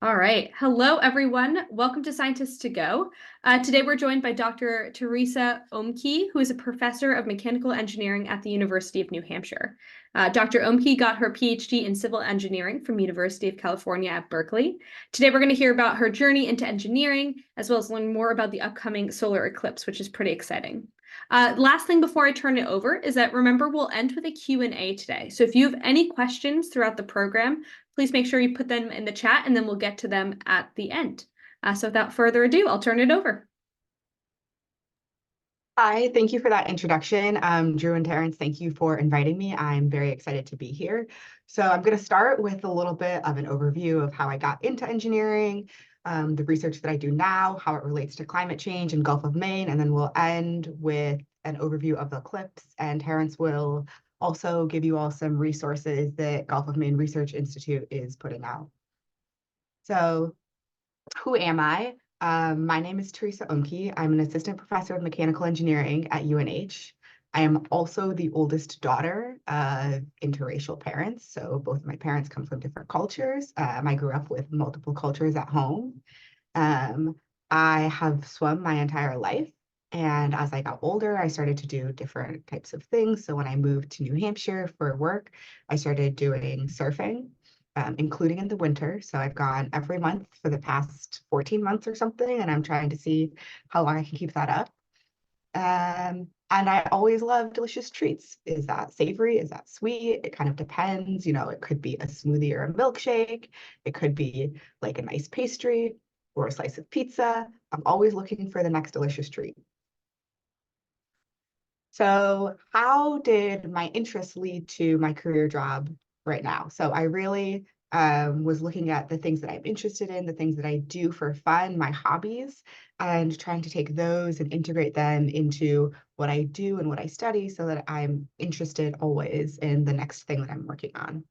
All right. Hello, everyone. Welcome to Scientists to Go. Today, we're joined by Dr. Theresa Oehmke, who is a professor of mechanical engineering at the University of New Hampshire. Dr. Oehmke got her PhD in civil engineering from University of California at Berkeley. Today, we're going to hear about her journey into engineering, as well as learn more about the upcoming solar eclipse, which is pretty exciting. Last thing before I turn it over is that remember, we'll end with a Q&A today. So if you have any questions throughout the program, please make sure you put them in the chat and then we'll get to them at the end. So without further ado, I'll turn it over. Hi, thank you for that introduction. Drew and Terrence, thank you for inviting me. I'm very excited to be here. So I'm going to start with a little bit of an overview of how I got into engineering, the research that I do now, how it relates to climate change and Gulf of Maine, and then we'll end with an overview of the eclipse, and Terrence will also give you all some resources that Gulf of Maine Research Institute is putting out. So who am I? My name is Theresa Oehmke. I'm an assistant professor of mechanical engineering at UNH. I am also the oldest daughter of interracial parents. So both of my parents come from different cultures. I grew up with multiple cultures at home. I have swum my entire life. And as I got older, I started to do different types of things. So when I moved to New Hampshire for work, I started doing surfing. Including in the winter. So I've gone every month for the past 14 months or something, and I'm trying to see how long I can keep that up. And I always love delicious treats. Is that savory? Is that sweet? It kind of depends. It could be a smoothie or a milkshake. It could be like a nice pastry or a slice of pizza. I'm always looking for the next delicious treat. So how did my interests lead to my career job right now? So I really was looking at the things that I'm interested in, the things that I do for fun, my hobbies, and trying to take those and integrate them into what I do and what I study so that I'm interested always in the next thing that I'm working on.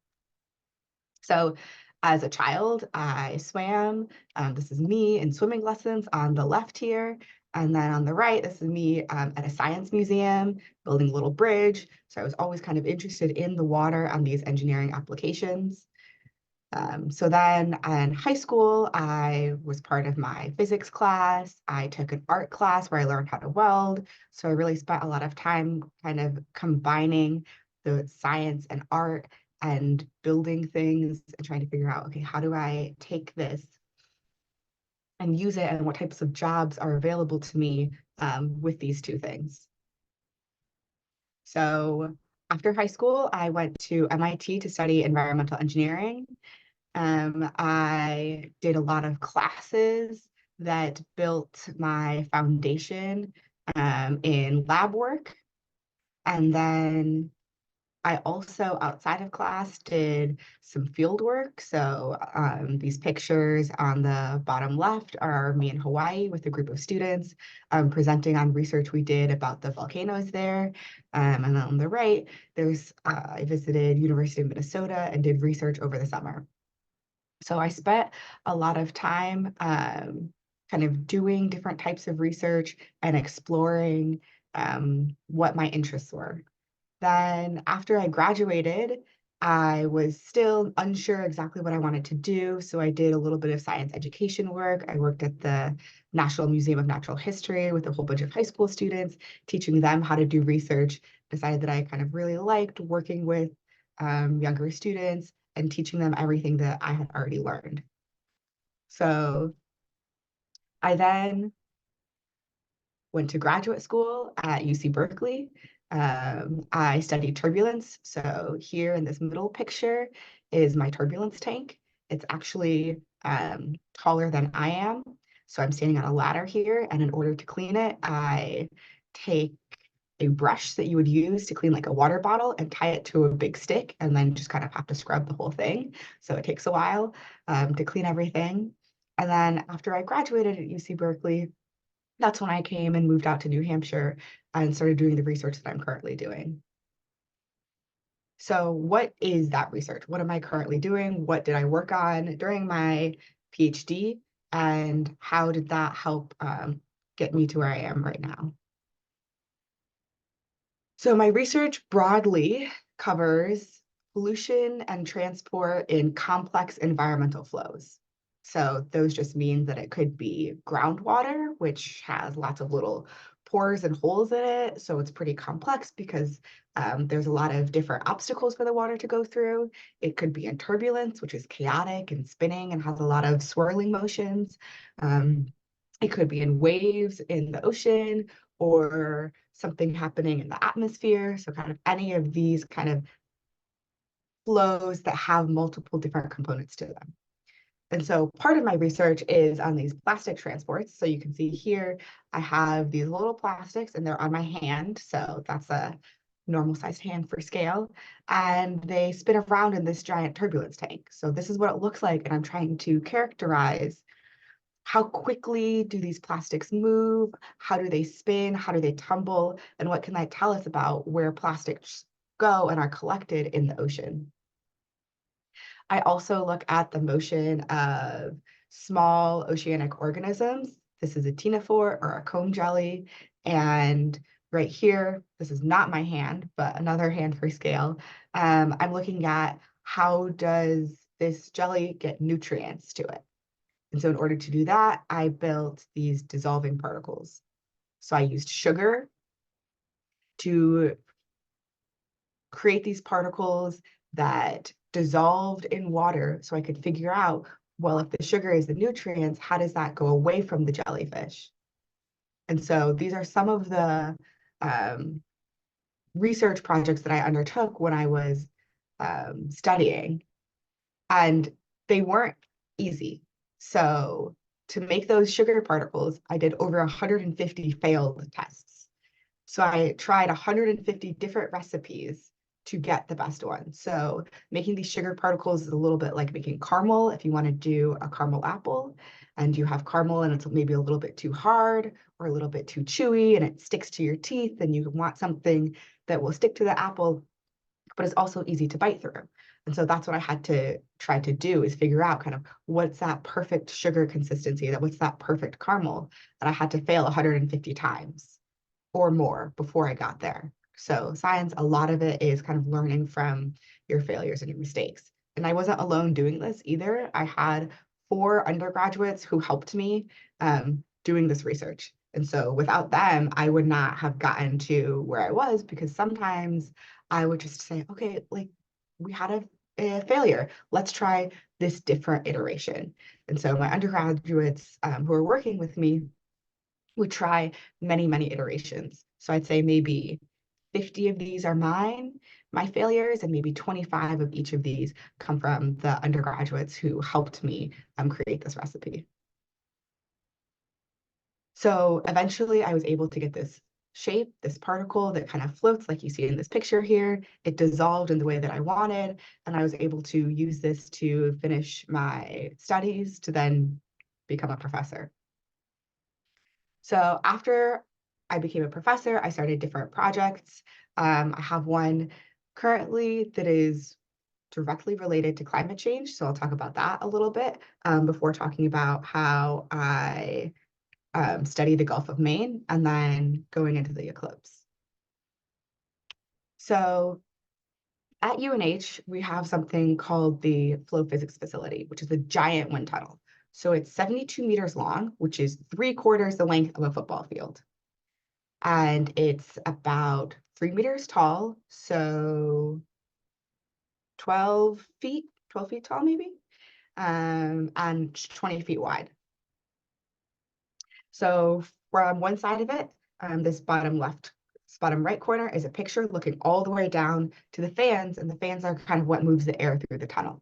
So as a child, I swam. This is me in swimming lessons on the left here. And then on the right, this is me at a science museum building a little bridge. So I was always kind of interested in the water and these engineering applications. So then in high school, I was part of my physics class. I took an art class where I learned how to weld. So I really spent a lot of time kind of combining the science and art and building things and trying to figure out, okay, how do I take this and use it, and what types of jobs are available to me with these two things. So after high school, I went to MIT to study environmental engineering. I did a lot of classes that built my foundation in lab work. And then I also, outside of class, did some field work. So these pictures on the bottom left are me in Hawaii with a group of students presenting on research we did about the volcanoes there. And then on the right, I visited University of Minnesota and did research over the summer. So I spent a lot of time kind of doing different types of research and exploring what my interests were. Then after I graduated, I was still unsure exactly what I wanted to do. So I did a little bit of science education work. I worked at the National Museum of Natural History with a whole bunch of high school students, teaching them how to do research. Decided that I kind of really liked working with younger students and teaching them everything that I had already learned. So I then went to graduate school at UC Berkeley. I studied turbulence. So here in this middle picture is my turbulence tank. It's actually taller than I am. So I'm standing on a ladder here, and in order to clean it, I take a brush that you would use to clean like a water bottle and tie it to a big stick, and then just kind of have to scrub the whole thing. So it takes a while to clean everything. And then after I graduated at UC Berkeley, that's when I came and moved out to New Hampshire and started doing the research that I'm currently doing. So what is that research? What am I currently doing? What did I work on during my PhD? And how did that help get me to where I am right now? So my research broadly covers pollution and transport in complex environmental flows. So those just mean that it could be groundwater, which has lots of little pores and holes in it. So it's pretty complex because there's a lot of different obstacles for the water to go through. It could be in turbulence, which is chaotic and spinning and has a lot of swirling motions. Um, it could be in waves in the ocean or something happening in the atmosphere. So kind of any of these kind of flows that have multiple different components to them. And so part of my research is on these plastic transports. So you can see here, I have these little plastics and they're on my hand. So that's a normal sized hand for scale. And they spin around in this giant turbulence tank. So this is what it looks like. And I'm trying to characterize how quickly do these plastics move? How do they spin? How do they tumble? And what can that tell us about where plastics go and are collected in the ocean? I also look at the motion of small oceanic organisms. This is a ctenophore or a comb jelly. And right here, this is not my hand, but another hand for scale. I'm looking at how does this jelly get nutrients to it? And so in order to do that, I built these dissolving particles. So I used sugar to create these particles that dissolved in water so I could figure out, well, if the sugar is the nutrients, how does that go away from the jellyfish? And so these are some of the research projects that I undertook when I was studying, and they weren't easy. So to make those sugar particles, I did over 150 failed tests. So I tried 150 different recipes to get the best one. So making these sugar particles is a little bit like making caramel. If you want to do a caramel apple and you have caramel and it's maybe a little bit too hard or a little bit too chewy and it sticks to your teeth, and you want something that will stick to the apple, but it's also easy to bite through. And so that's what I had to try to do, is figure out kind of what's that perfect sugar consistency, what's that perfect caramel. And I had to fail 150 times or more before I got there. So science, a lot of it is kind of learning from your failures and your mistakes. And I wasn't alone doing this either. I had 4 undergraduates who helped me doing this research. And so without them, I would not have gotten to where I was, because sometimes I would just say, okay, like we had a failure. Let's try this different iteration. And so my undergraduates who are working with me would try many, many iterations. So I'd say maybe 50 of these are my failures, and maybe 25 of each of these come from the undergraduates who helped me create this recipe. So eventually I was able to get this shape, this particle that kind of floats like you see in this picture here. It dissolved in the way that I wanted, and I was able to use this to finish my studies to then become a professor. So after I became a professor, I started different projects. I have one currently that is directly related to climate change. So I'll talk about that a little bit before talking about how I study the Gulf of Maine and then going into the eclipse. So at UNH, we have something called the Flow Physics Facility, which is a giant wind tunnel. So it's 72 meters long, which is 3/4 the length of a football field. And it's about 3 meters tall, so 12 feet tall maybe, and 20 feet wide. So from one side of it, this bottom right corner is a picture looking all the way down to the fans, and the fans are kind of what moves the air through the tunnel.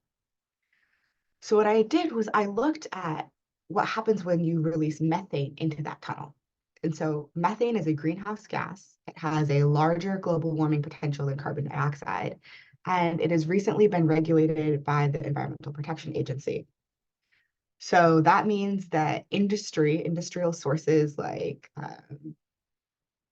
So what I did was I looked at what happens when you release methane into that tunnel. And so methane is a greenhouse gas. It has a larger global warming potential than carbon dioxide, and it has recently been regulated by the Environmental Protection Agency. So that means that industrial sources like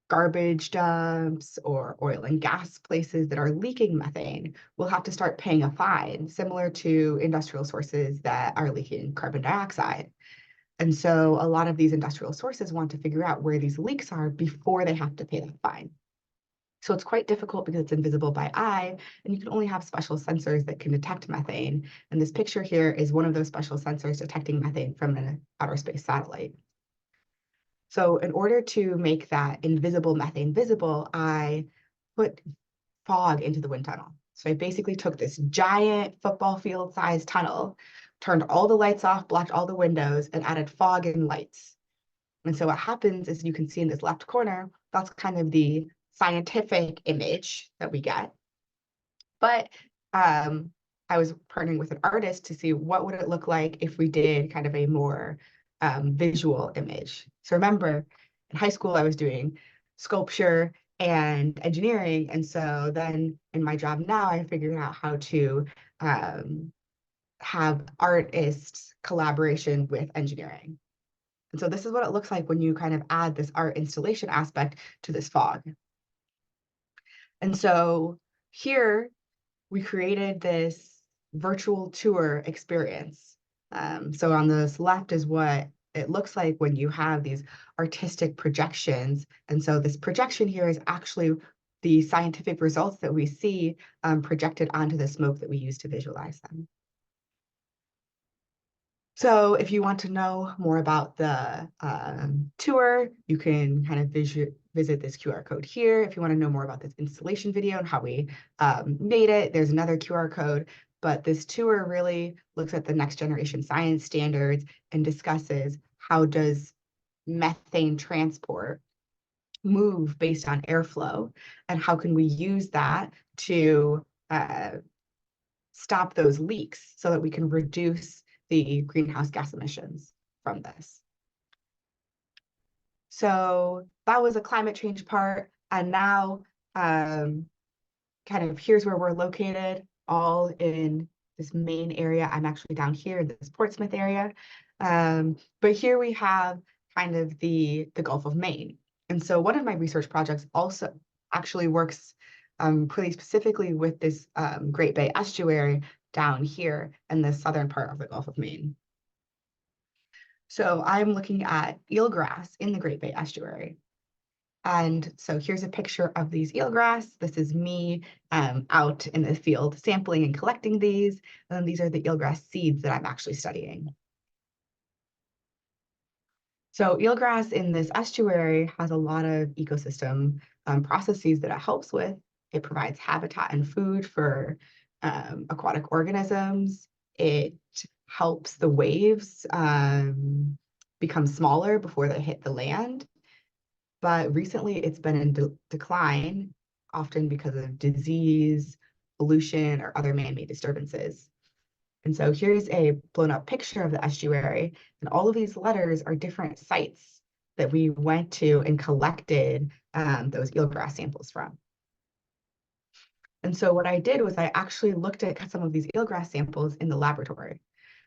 garbage dumps or oil and gas places that are leaking methane will have to start paying a fine, similar to industrial sources that are leaking carbon dioxide. And so a lot of these industrial sources want to figure out where these leaks are before they have to pay that fine. So it's quite difficult because it's invisible by eye, and you can only have special sensors that can detect methane. And this picture here is one of those special sensors detecting methane from an outer space satellite. So in order to make that invisible methane visible, I put fog into the wind tunnel. So I basically took this giant football field sized tunnel, turned all the lights off, blocked all the windows, and added fog and lights. And so what happens is you can see in this left corner, that's kind of the scientific image that we get. But I was partnering with an artist to see what would it look like if we did kind of a more visual image. So remember, in high school, I was doing sculpture and engineering. And so then in my job now, I figured out how to have artists collaboration with engineering. And so this is what it looks like when you kind of add this art installation aspect to this fog. And so here we created this virtual tour experience. So on this left is what it looks like when you have these artistic projections. And so this projection here is actually the scientific results that we see projected onto the smoke that we use to visualize them. So if you want to know more about the tour, you can kind of visit this QR code here. If you want to know more about this installation video and how we made it, there's another QR code. But this tour really looks at the next generation science standards and discusses how does methane transport move based on airflow, and how can we use that to stop those leaks so that we can reduce the greenhouse gas emissions from this. So that was a climate change part. And now kind of here's where we're located, all in this main area. I'm actually down here in this Portsmouth area. But here we have kind of the Gulf of Maine. And so one of my research projects also actually works pretty specifically with this Great Bay estuary down here in the southern part of the Gulf of Maine. So I'm looking at eelgrass in the Great Bay estuary. And so here's a picture of these eelgrass. This is me out in the field sampling and collecting these. And these are the eelgrass seeds that I'm actually studying. So eelgrass in this estuary has a lot of ecosystem processes that it helps with. It provides habitat and food for aquatic organisms. It helps the waves become smaller before they hit the land. But recently it's been in decline, often because of disease, pollution, or other man-made disturbances. And so here's a blown up picture of the estuary, and all of these letters are different sites that we went to and collected those eelgrass samples from. And so what I did was I actually looked at some of these eelgrass samples in the laboratory.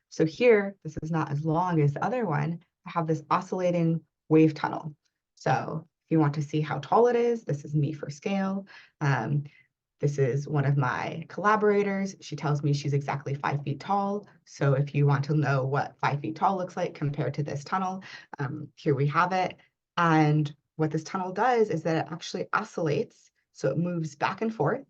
So here, this is not as long as the other one, I have this oscillating wave tunnel. So if you want to see how tall it is, this is me for scale. This is one of my collaborators. She tells me she's exactly 5 feet tall. So if you want to know what 5 feet tall looks like compared to this tunnel, here we have it. And what this tunnel does is that it actually oscillates. So it moves back and forth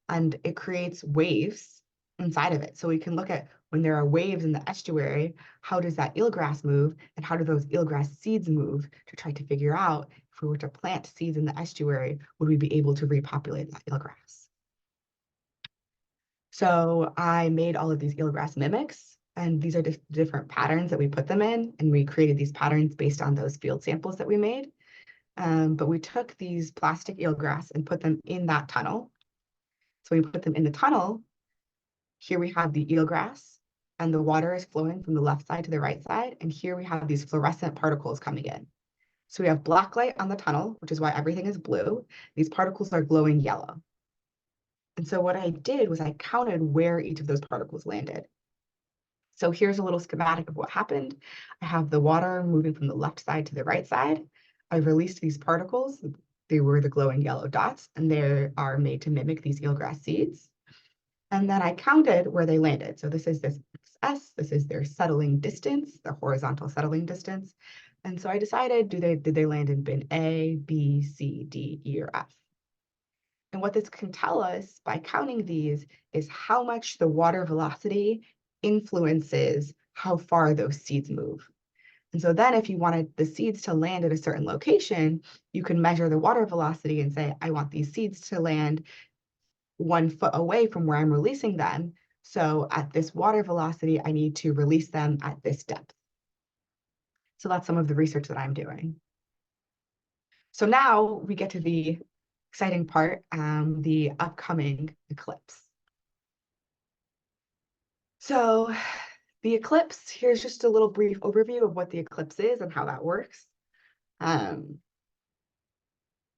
and it creates waves inside of it. So we can look at when there are waves in the estuary, how does that eelgrass move and how do those eelgrass seeds move to try to figure out if we were to plant seeds in the estuary, would we be able to repopulate that eelgrass? So I made all of these eelgrass mimics, and these are different patterns that we put them in, and we created these patterns based on those field samples that we made. But we took these plastic eelgrass and put them in that tunnel. So we put them in the tunnel. Here we have the eelgrass, and the water is flowing from the left side to the right side. And here we have these fluorescent particles coming in. So we have black light on the tunnel, which is why everything is blue. These particles are glowing yellow. And so what I did was I counted where each of those particles landed. So here's a little schematic of what happened. I have the water moving from the left side to the right side. I released these particles. They were the glowing yellow dots, and they are made to mimic these eelgrass seeds. And then I counted where they landed. So this is this S, this is their settling distance, the horizontal settling distance. And so I decided, did they land in bin A, B, C, D, E, or F? And what this can tell us by counting these is how much the water velocity influences how far those seeds move. And so then if you wanted the seeds to land at a certain location, you can measure the water velocity and say, I want these seeds to land 1 foot away from where I'm releasing them. So at this water velocity, I need to release them at this depth. So that's some of the research that I'm doing. So now we get to the exciting part, the upcoming eclipse. So the eclipse, here's just a little brief overview of what the eclipse is and how that works.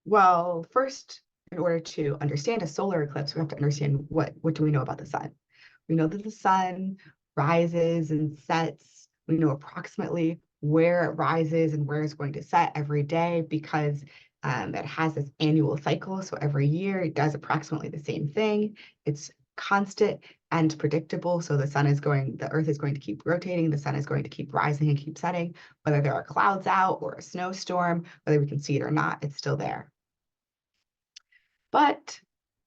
Well, first, in order to understand a solar eclipse, we have to understand what do we know about the sun. We know that the sun rises and sets. We know approximately where it rises and where it's going to set every day because it has this annual cycle. So every year it does approximately the same thing. It's constant and predictable. So the Earth is going to keep rotating. The sun is going to keep rising and keep setting, whether there are clouds out or a snowstorm, whether we can see it or not, it's still there. But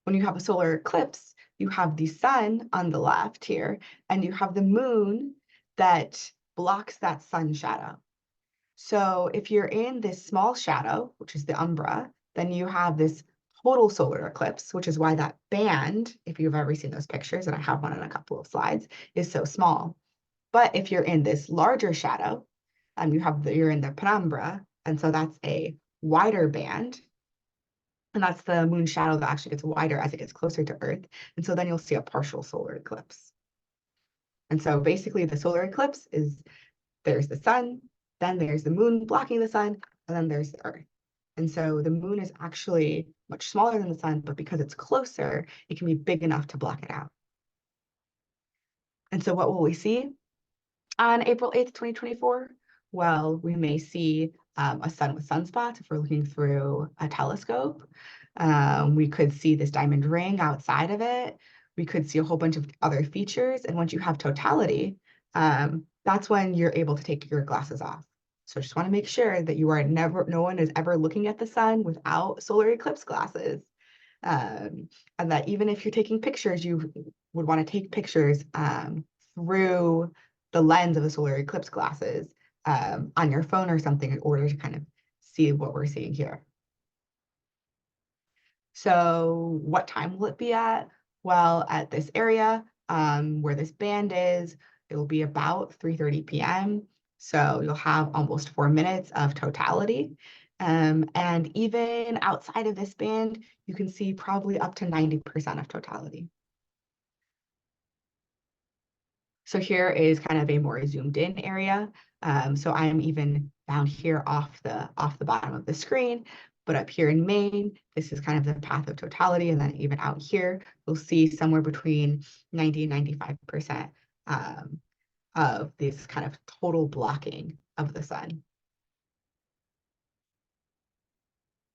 when you have a solar eclipse, you have the sun on the left here, and you have the moon that blocks that sun shadow. So if you're in this small shadow, which is the umbra, then you have this total solar eclipse, which is why that band, if you've ever seen those pictures, and I have one in a couple of slides, is so small. But if you're in this larger shadow, you're in the penumbra, and so that's a wider band. And that's the moon shadow that actually gets wider as it gets closer to Earth. And so then you'll see a partial solar eclipse. And so basically the solar eclipse is there's the sun, then there's the moon blocking the sun, and then there's the Earth. And so the moon is actually much smaller than the sun, but because it's closer, it can be big enough to block it out. And so what will we see on April 8th, 2024? Well, we may see a sun with sunspots if we're looking through a telescope. We could see this diamond ring outside of it. We could see a whole bunch of other features. And once you have totality, that's when you're able to take your glasses off. So just want to make sure that no one is ever looking at the sun without solar eclipse glasses. And that even if you're taking pictures, you would want to take pictures through the lens of the solar eclipse glasses on your phone or something in order to kind of see what we're seeing here. So what time will it be at? Well, at this area where this band is, it will be about 3:30 p.m. So you'll have almost 4 minutes of totality. And even outside of this band, you can see probably up to 90% of totality. So here is kind of a more zoomed in area. So I am even down here off the bottom of the screen, but up here in Maine, this is kind of the path of totality. And then even out here, you'll see somewhere between 90 and 95% of this kind of total blocking of the sun.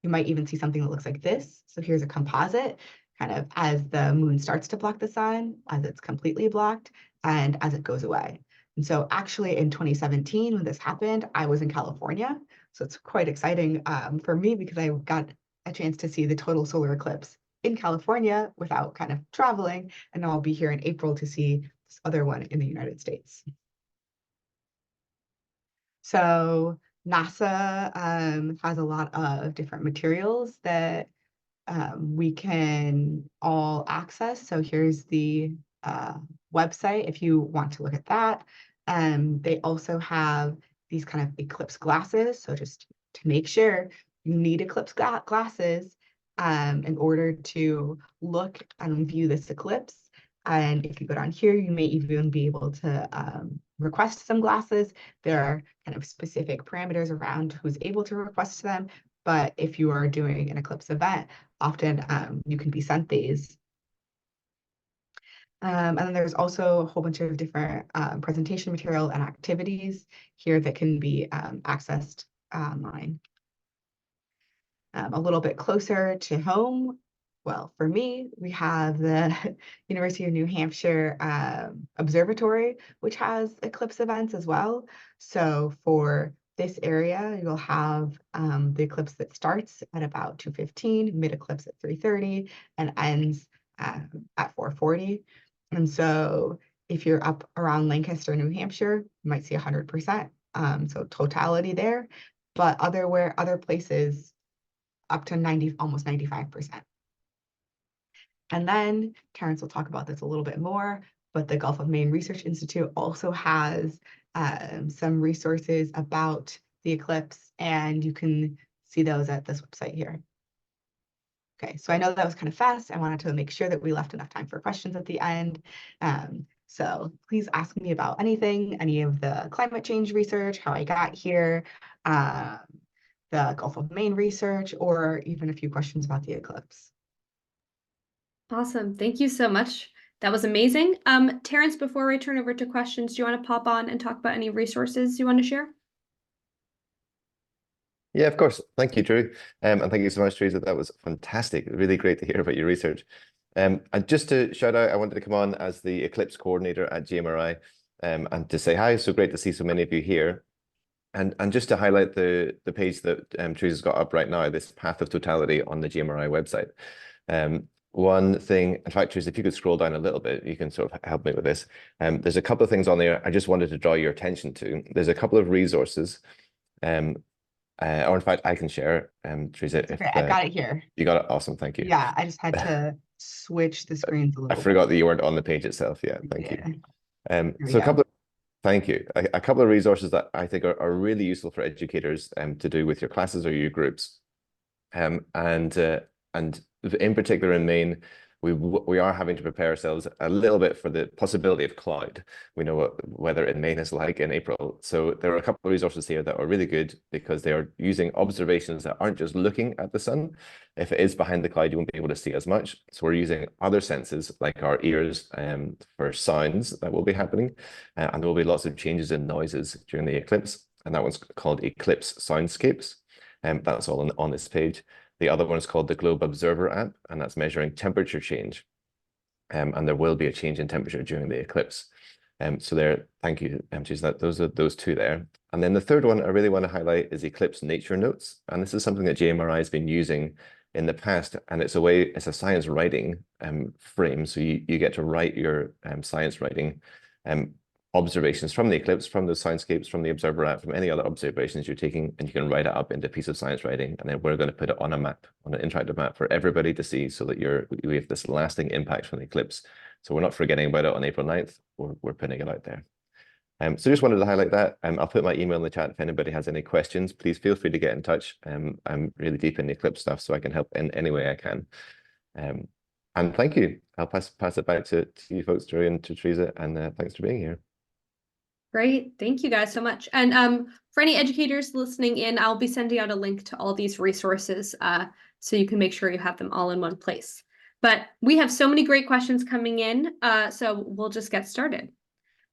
You might even see something that looks like this. So here's a composite, kind of as the moon starts to block the sun, as it's completely blocked, and as it goes away. And so actually in 2017, when this happened, I was in California. So it's quite exciting for me because I got a chance to see the total solar eclipse in California without kind of traveling. And now I'll be here in April to see this other one in the United States. So NASA has a lot of different materials that we can all access. So here's the website if you want to look at that. They also have these kind of eclipse glasses. So just to make sure you need eclipse glasses in order to look and view this eclipse. And if you go down here, you may even be able to request some glasses. There are kind of specific parameters around who's able to request them. But if you are doing an eclipse event, often you can be sent these. And then there's also a whole bunch of different presentation material and activities here that can be accessed online. A little bit closer to home, well, for me, we have the University of New Hampshire Observatory, which has eclipse events as well. So for this area, you'll have the eclipse that starts at about 2:15, mid-eclipse at 3:30, and ends at 4:40. And so if you're up around Lancaster, New Hampshire, you might see 100%. So totality there, but other places up to 90, almost 95%. And then Terrence will talk about this a little bit more, but the Gulf of Maine Research Institute also has some resources about the eclipse, and you can see those at this website here. Okay, so I know that was kind of fast. I wanted to make sure that we left enough time for questions at the end. So please ask me about anything, any of the climate change research, how I got here, the Gulf of Maine research, or even a few questions about the eclipse. Awesome. Thank you so much. That was amazing. Terrence, before I turn over to questions, do you want to pop on and talk about any resources you want to share? Yeah, of course. Thank you, Drew. And thank you so much, Theresa. That was fantastic. Really great to hear about your research. And just to shout out, I wanted to come on as the Eclipse coordinator at GMRI and to say hi. So great to see so many of you here. And just to highlight the page that Theresa's got up right now, this Path of Totality on the GMRI website. One thing, in fact, Theresa, if you could scroll down a little bit, you can sort of help me with this. There's a couple of things on there I just wanted to draw your attention to. There's a couple of resources. Or in fact, I can share, Theresa. If, I got it here. You got it? Awesome, thank you. Yeah, I just had to switch the screens a little I forgot that you weren't on the page itself. Yeah, thank you. So thank you. A couple of resources that I think are really useful for educators to do with your classes or your groups. And in particular in Maine, we are having to prepare ourselves a little bit for the possibility of cloud. We know what weather in Maine is like in April. So there are a couple of resources here that are really good because they are using observations that aren't just looking at the sun. If it is behind the cloud, you won't be able to see as much. So we're using other senses like our ears for sounds that will be happening. And there will be lots of changes in noises during the eclipse. And that one's called Eclipse Soundscapes. That's all on this page. The other one is called the Globe Observer app, and that's measuring temperature change. And there will be a change in temperature during the eclipse. So there, thank you, those are those two there. And then the third one I really want to highlight is Eclipse Nature Notes. And this is something that GMRI has been using in the past, and it's a science writing frame. So you get to write your science writing observations from the eclipse, from the soundscapes, from the observer app, from any other observations you're taking, and you can write it up into a piece of science writing, and then we're going to put it on a map, on an interactive map for everybody to see, so that we have this lasting impact from the eclipse. So we're not forgetting about it on April 9th. We're putting it out there. So just wanted to highlight that. I'll put my email in the chat if anybody has any questions. Please feel free to get in touch. I'm really deep in the eclipse stuff, so I can help in any way I can. And thank you. I'll pass it back to you folks, Drew, and to Theresa, and thanks for being here. Great. Thank you guys so much. And for any educators listening in, I'll be sending out a link to all these resources so you can make sure you have them all in one place. But we have so many great questions coming in, so we'll just get started.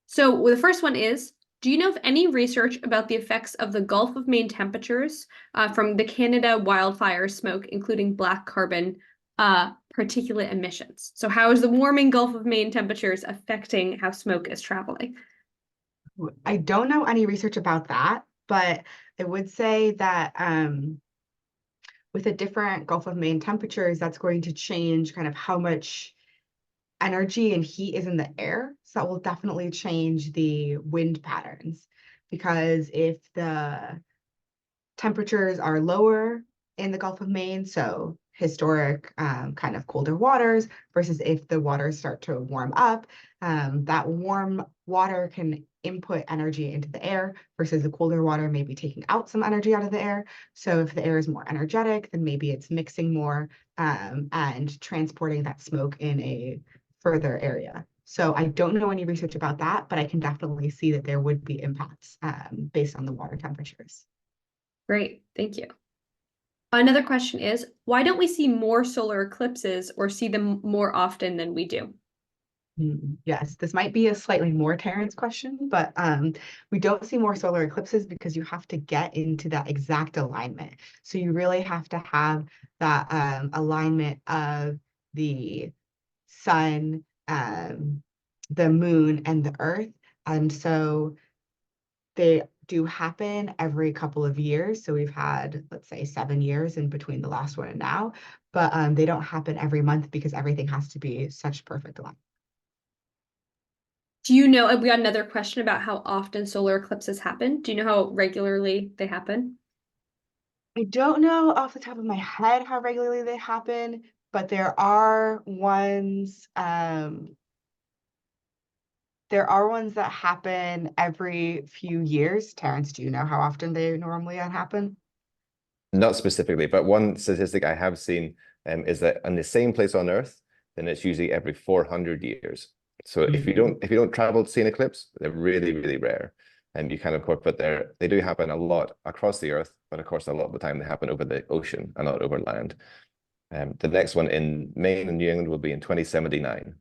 So the first one is, do you know of any research about the effects of the Gulf of Maine temperatures from the Canada wildfire smoke, including black carbon particulate emissions? So how is the warming Gulf of Maine temperatures affecting how smoke is traveling? I don't know any research about that, but I would say that with the different Gulf of Maine temperatures, that's going to change kind of how much energy and heat is in the air. So that will definitely change the wind patterns, because if the temperatures are lower in the Gulf of Maine, so historic kind of colder waters, versus if the waters start to warm up, that warm water can input energy into the air, versus the colder water may be taking out some energy out of the air. So if the air is more energetic, then maybe it's mixing more and transporting that smoke in a further area. So I don't know any research about that, but I can definitely see that there would be impacts based on the water temperatures. Great, thank you. Another question is, why don't we see more solar eclipses or see them more often than we do? Yes, this might be a slightly more Terrence question, but we don't see more solar eclipses because you have to get into that exact alignment. So you really have to have that alignment of the sun, the moon, and the earth. And so do happen every couple of years. So we've had, let's say, 7 years in between the last one and now, but they don't happen every month because everything has to be such perfect alignment. Do you know, we got another question about how often solar eclipses happen. Do you know how regularly they happen? I don't know off the top of my head how regularly they happen, but there are ones that happen every few years. Terrence, do you know how often they normally happen? Not specifically, but one statistic I have seen is that on the same place on Earth, then it's usually every 400 years. So if you don't travel to see an eclipse, they're really, really rare. And you kind of, but they do happen a lot across the Earth, but of course, a lot of the time they happen over the ocean and not over land. The next one in Maine and New England will be in 2079.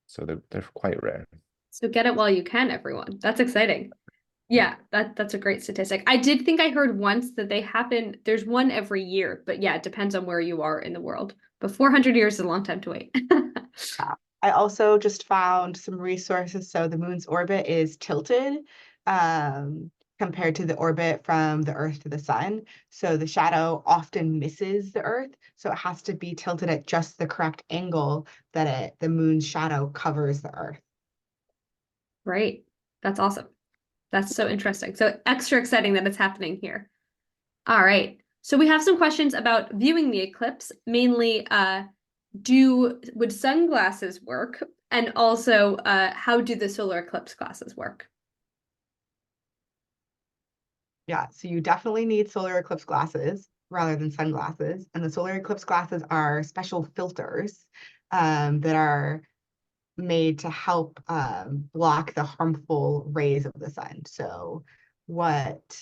So they're quite rare. So get it while you can, everyone. That's exciting. Yeah, that's a great statistic. I did think I heard once that they happen, there's one every year, but yeah, it depends on where you are in the world. But 400 years is a long time to wait. I also just found some resources. So the moon's orbit is tilted compared to the orbit from the Earth to the sun. So the shadow often misses the Earth. So it has to be tilted at just the correct angle that the moon's shadow covers the Earth. Right. That's awesome. That's so interesting. So extra exciting that it's happening here. All right. So we have some questions about viewing the eclipse, mainly would sunglasses work? And also, how do the solar eclipse glasses work? Yeah, so you definitely need solar eclipse glasses rather than sunglasses. And the solar eclipse glasses are special filters that are made to help block the harmful rays of the sun. So what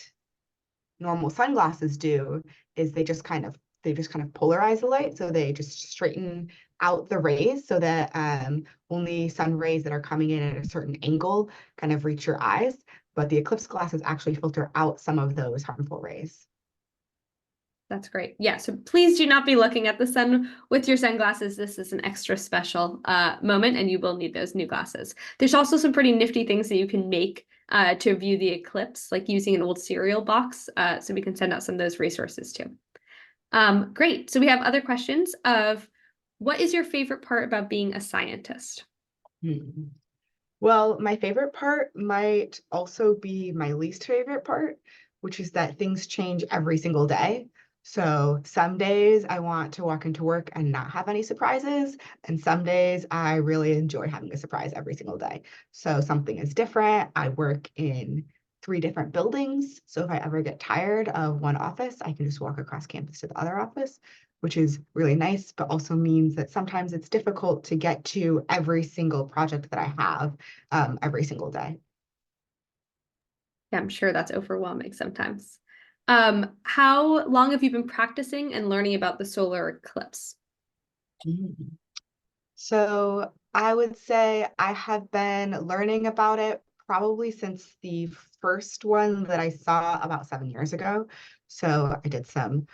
normal sunglasses do is they just kind of polarize the light. So they just straighten out the rays so that only sun rays that are coming in at a certain angle kind of reach your eyes. But the eclipse glasses actually filter out some of those harmful rays. That's great. Yeah, so please do not be looking at the sun with your sunglasses. This is an extra special moment, and you will need those new glasses. There's also some pretty nifty things that you can make to view the eclipse, like using an old cereal box. So we can send out some of those resources too. Great. So we have other questions of what is your favorite part about being a scientist? Well, my favorite part might also be my least favorite part, which is that things change every single day. So some days I want to walk into work and not have any surprises. And some days I really enjoy having a surprise every single day. So something is different. I work in 3 different buildings. So if I ever get tired of one office, I can just walk across campus to the other office, which is really nice, but also means that sometimes it's difficult to get to every single project that I have every single day. Yeah, I'm sure that's overwhelming sometimes. How long have you been practicing and learning about the solar eclipse? So I would say I have been learning about it probably since the first one that I saw about 7 years ago. So I did some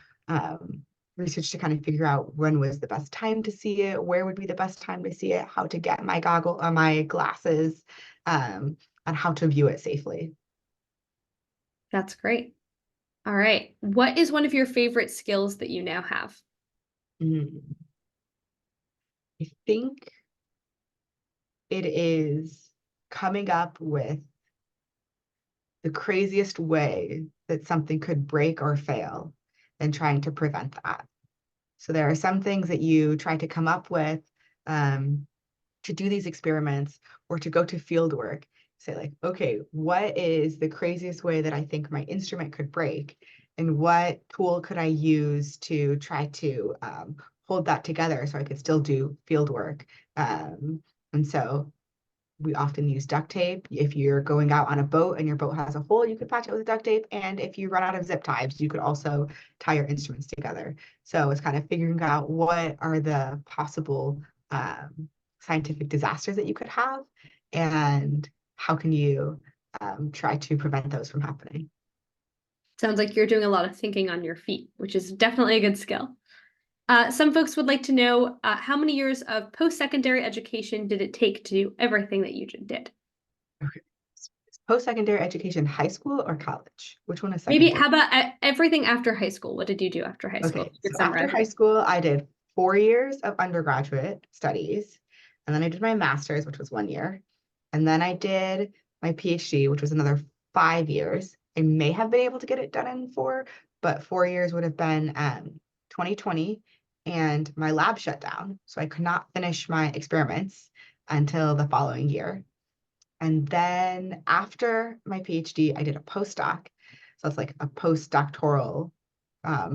research to kind of figure out when was the best time to see it, where would be the best time to see it, how to get my my glasses, and how to view it safely. That's great. All right. What is one of your favorite skills that you now have? I think it is coming up with the craziest way that something could break or fail and trying to prevent that. So there are some things that you try to come up with to do these experiments or to go to field work. Say like, okay, what is the craziest way that I think my instrument could break? And what tool could I use to try to hold that together so I could still do field work? And so we often use duct tape. If you're going out on a boat and your boat has a hole, you could patch it with duct tape. And if you run out of zip ties, you could also tie your instruments together. So it's kind of figuring out what are the possible scientific disasters that you could have and how can you try to prevent those from happening. Sounds like you're doing a lot of thinking on your feet, which is definitely a good skill. Some folks would like to know how many years of post-secondary education did it take to do everything that you did? Okay. Post-secondary education, high school or college? Which one is Maybe secondary? how about everything after high school? What did you do after high school? Okay, You could so after summarize high it. school, I did 4 years of undergraduate studies, and then I did my master's, which was 1 year, and then I did my PhD, which was another 5 years. I may have been able to get it done in 4, but 4 years would have been 2020, and my lab shut down, so I could not finish my experiments until the following year. And then after my PhD, I did a postdoc. So it's like a postdoctoral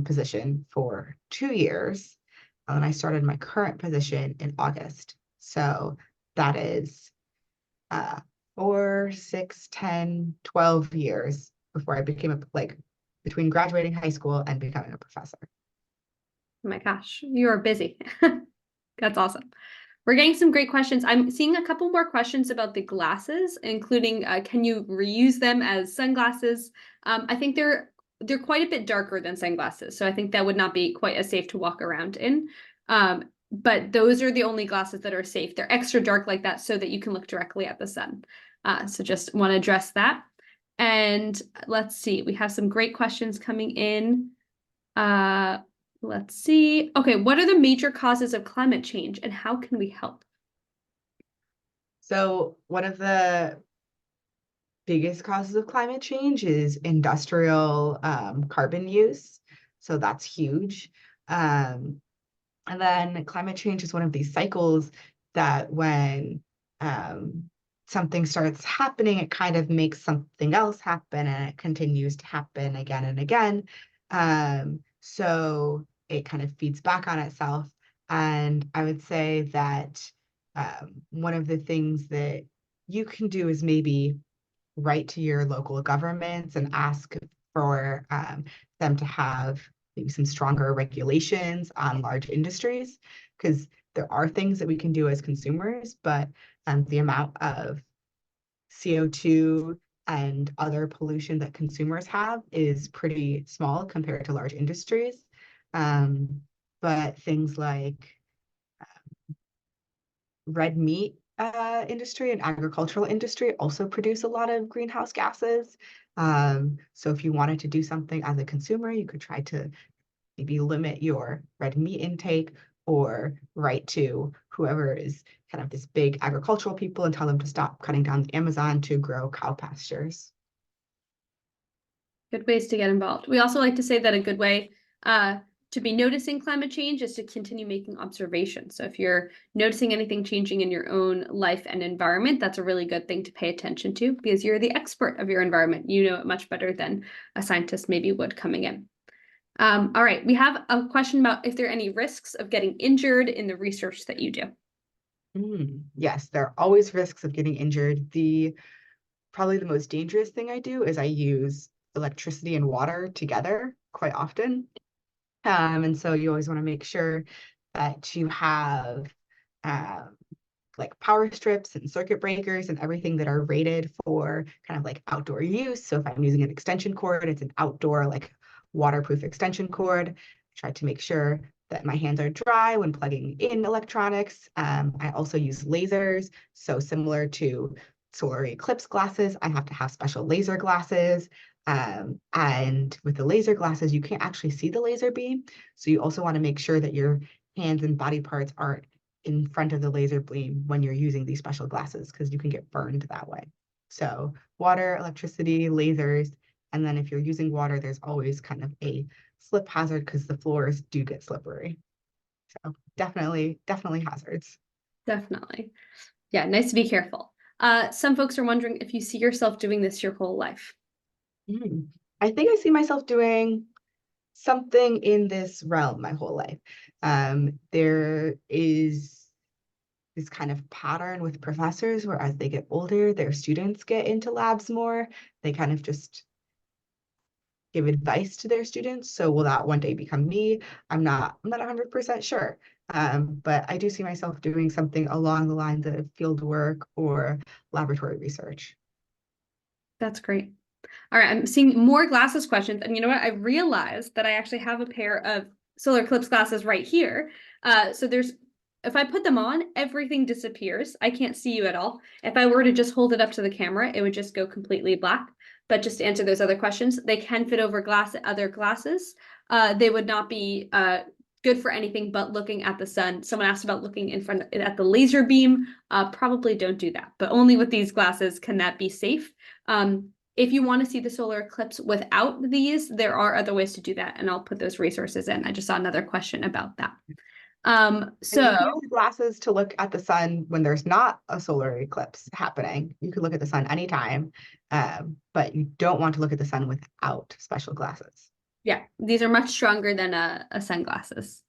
position for 2 years. And then I started my current position in August. So that is 4, 6, 10, 12 years before I became like between graduating high school and becoming a professor. Oh my gosh, you are busy. That's awesome. We're getting some great questions. I'm seeing a couple more questions about the glasses, including can you reuse them as sunglasses? I think they're quite a bit darker than sunglasses, so I think that would not be quite as safe to walk around in. But those are the only glasses that are safe. They're extra dark like that so that you can look directly at the sun. So just want to address that. And let's see, we have some great questions coming in. Let's see. Okay, what are the major causes of climate change and how can we help? So one of the biggest causes of climate change is industrial carbon use. So that's huge. And then climate change is one of these cycles that when something starts happening, it kind of makes something else happen and it continues to happen again and again. So it kind of feeds back on itself. And I would say that one of the things that you can do is maybe write to your local governments and ask for them to have maybe some stronger regulations on large industries, because there are things that we can do as consumers, but the amount of CO2 and other pollution that consumers have is pretty small compared to large industries. But things like red meat industry and agricultural industry also produce a lot of greenhouse gases. So if you wanted to do something as a consumer, you could try to maybe limit your red meat intake or write to whoever is kind of this big agricultural people and tell them to stop cutting down the Amazon to grow cow pastures. Good ways to get involved. We also like to say that a good way to be noticing climate change is to continue making observations. So if you're noticing anything changing in your own life and environment, that's a really good thing to pay attention to because you're the expert of your environment. You know it much better than a scientist maybe would coming in. All right, we have a question about if there are any risks of getting injured in the research that you do. Yes, there are always risks of getting injured. Probably the most dangerous thing I do is I use electricity and water together quite often. And so you always want to make sure that you have like power strips and circuit breakers and everything that are rated for kind of like outdoor use. So if I'm using an extension cord, it's an outdoor like waterproof extension cord. I try to make sure that my hands are dry when plugging in electronics. I also use lasers. So similar to Solar Eclipse glasses, I have to have special laser glasses. And with the laser glasses, you can't actually see the laser beam. So you also want to make sure that your hands and body parts aren't in front of the laser beam when you're using these special glasses because you can get burned that way. So water, electricity, lasers, and then if you're using water, there's always kind of a slip hazard because the floors do get slippery. So definitely hazards. Definitely. Yeah, nice to be careful. Some folks are wondering if you see yourself doing this your whole life. I think I see myself doing something in this realm my whole life. There is this kind of pattern with professors where as they get older, their students get into labs more. They kind of just give advice to their students. So will that one day become me? I'm not 100% sure. But I do see myself doing something along the lines of field work or laboratory research. That's great. All right, I'm seeing more glasses questions. And you know what? I realized that I actually have a pair of Solar Eclipse glasses right here. So there's if I put them on, everything disappears. I can't see you at all. If I were to just hold it up to the camera, it would just go completely black. But just to answer those other questions, they can fit over other glasses. They would not be good for anything but looking at the sun. Someone asked about looking at the laser beam. Probably don't do that, but only with these glasses can that be safe. If you want to see the solar eclipse without these, there are other ways to do that, and I'll put those resources in. I just saw another question about that. So you can use the glasses to look at the sun when there's not a solar eclipse happening. You can look at the sun anytime, but you don't want to look at the sun without special glasses. Yeah, these are much stronger than a sunglasses.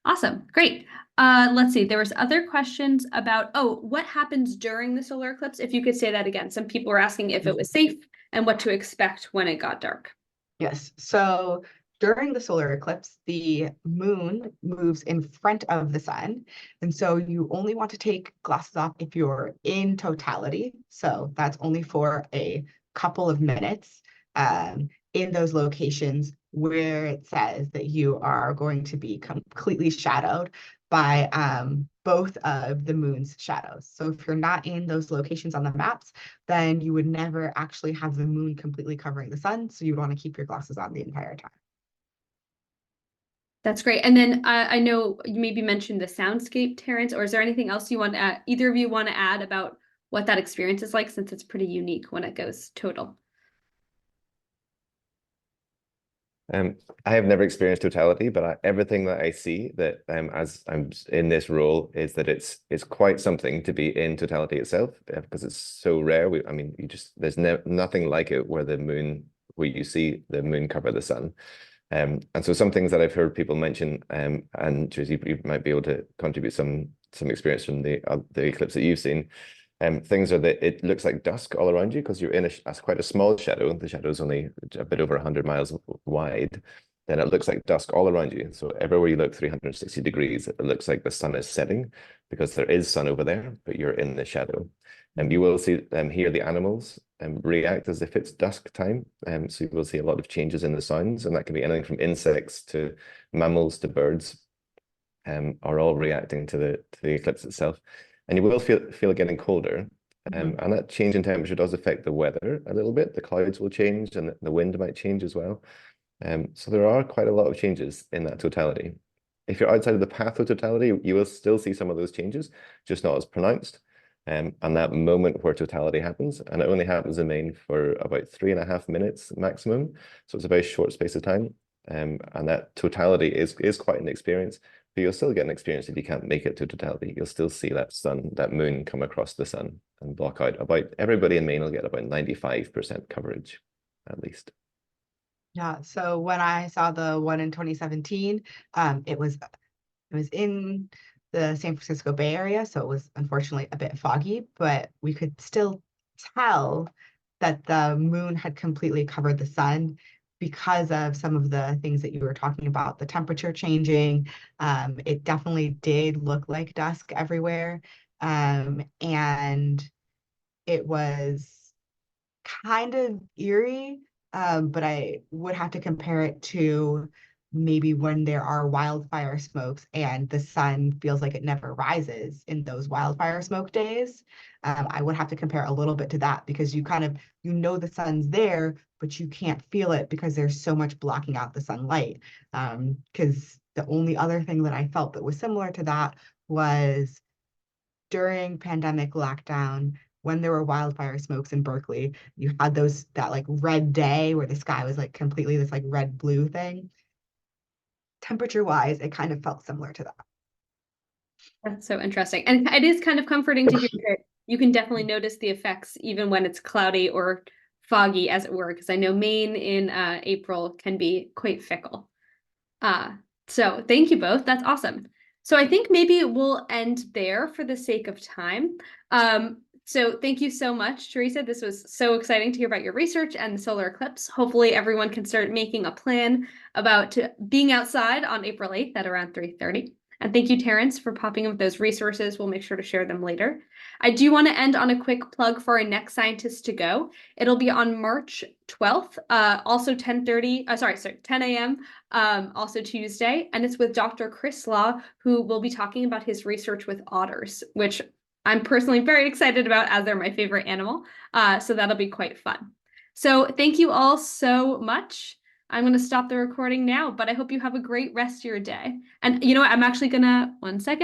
Awesome, great. Let's see, there was other questions about, what happens during the solar eclipse? If you could say that again. Some people were asking if it was safe and what to expect when it got dark. Yes, so during the solar eclipse, the moon moves in front of the sun. And so you only want to take glasses off if you're in totality. So that's only for a couple of minutes in those locations where it says that you are going to be completely shadowed by both of the moon's shadows. So if you're not in those locations on the maps, then you would never actually have the moon completely covering the sun. So you'd want to keep your glasses on the entire time. That's great. And then I know you maybe mentioned the soundscape, Terrence, or is there anything else you want to add, either of you want to add about what that experience is like, since it's pretty unique when it goes total? I have never experienced totality, but everything that I see that as I'm in this role is that it's quite something to be in totality itself, because it's so rare. I mean, there's nothing like it where you see the moon cover the sun. And so some things that I've heard people mention, and Theresa, you might be able to contribute some experience from the eclipse that you've seen. Things are that it looks like dusk all around you because you're in quite a small shadow. The shadow is only a bit over 100 miles wide. Then it looks like dusk all around you. So everywhere you look 360 degrees, it looks like the sun is setting because there is sun over there, but you're in the shadow. And you will see hear the animals react as if it's dusk time. So you will see a lot of changes in the sounds, and that can be anything from insects to mammals to birds, are all reacting to the eclipse itself. And you will feel it getting colder. And that change in temperature does affect the weather a little bit. The clouds will change and the wind might change as well. So there are quite a lot of changes in that totality. If you're outside of the path of totality, you will still see some of those changes, just not as pronounced. And that moment where totality happens, and it only happens in Maine for about 3.5 minutes maximum. So it's a very short space of time. And that totality is quite an experience. But you'll still get an experience if you can't make it to totality. You'll still see that moon come across the sun and block out. About everybody in Maine will get about 95% coverage, at least. Yeah. So when I saw the one in 2017, it was in the San Francisco Bay Area, so it was unfortunately a bit foggy, but we could still tell that the moon had completely covered the sun because of some of the things that you were talking about, the temperature changing. It definitely did look like dusk everywhere. And it was kind of eerie, but I would have to compare it to maybe when there are wildfire smokes and the sun feels like it never rises in those wildfire smoke days. I would have to compare a little bit to that because you the sun's there, but you can't feel it because there's so much blocking out the sunlight. Because the only other thing that I felt that was similar to that was during pandemic lockdown, when there were wildfire smokes in Berkeley, you had that like red day where the sky was like completely this like red blue thing. Temperature wise, it kind of felt similar to that. That's so interesting. And it is kind of comforting to hear that you can definitely notice the effects even when it's cloudy or foggy, as it were, because I know Maine in April can be quite fickle. So thank you both. That's awesome. So I think maybe we'll end there for the sake of time. So thank you so much, Theresa. This was so exciting to hear about your research and the solar eclipse. Hopefully everyone can start making a plan about being outside on April 8th at around 3:30. And thank you, Terrence, for popping up those resources. We'll make sure to share them later. I do want to end on a quick plug for our next Scientist to Go. It'll be on March 12th, also 10 a.m., also Tuesday. And it's with Dr. Chris Law, who will be talking about his research with otters, which I'm personally very excited about as they're my favorite animal. So that'll be quite fun. So thank you all so much. I'm going to stop the recording now, but I hope you have a great rest of your day. And you know what? I'm actually going to, one second.